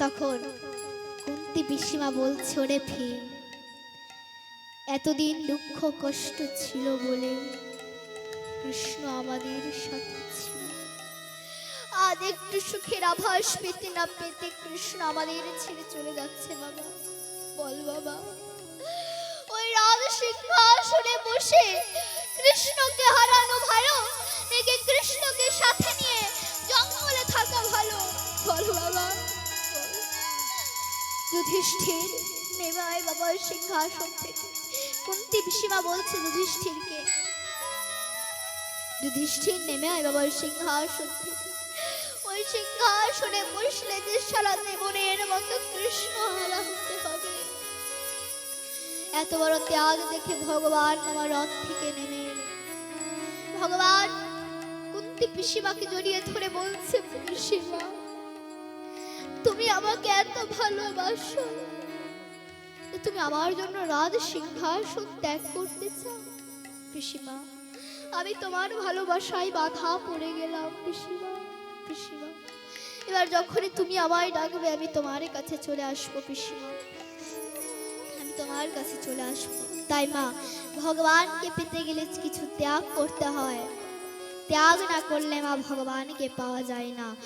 তখন কুন্তি পিসিমা বলছে, ওরে ভীম, এতদিন দুঃখ কষ্ট ছিল বলে কৃষ্ণ আমাদের সাথে ছিল, আজ একটু সুখের আভাস পেতে না পেতে কৃষ্ণ আমাদের ছেড়ে চলে যাচ্ছে। বাবা বল বাবা, ওই রাজ সিংহাসনে বসে কৃষ্ণকে হারানো ভালো নাকি কৃষ্ণকে সাথে নিয়ে জঙ্গলে থাকা ভালো? বল বাবা বল। যুধিষ্ঠির নেমে আয় বাবা সিংহাসন থেকে। কুন্তি পিসিমা বলছে যুধিষ্ঠিরকে, যুধিষ্ঠির নেমে আয় বাবা সিংহাসন থেকে। ওই সিংহাসনে বসলে যে সারা জীবনের মতো কৃষ্ণ হারা হতে হবে। এত বড় ত্যাগ দেখে ভগবান আমার রথ থেকে নেমে এলেন। ভগবান কুন্তি পিসিমাকে জড়িয়ে ধরে বলছে, পিসিমা তুমি আমাকে এত ভালোবাসো, তুমি আমার জন্য রাজ সিংহাসন ত্যাগ করতে চাও? পিসিমা আমি তোমার ভালোবাসায় বাধা পড়ে গেলাম। পিসিমা পিসিমা এবার যখনই তুমি আমায় ডাকবে আমি তোমার কাছে চলে আসবো। পিসিমা আমি তোমার কাছে চলে আসবো। তাই মা, ভগবানকে পেতে গেলে কিছু ত্যাগ করতে হয়, ত্যাগ না করলে মা ভগবানকে পাওয়া যায় না।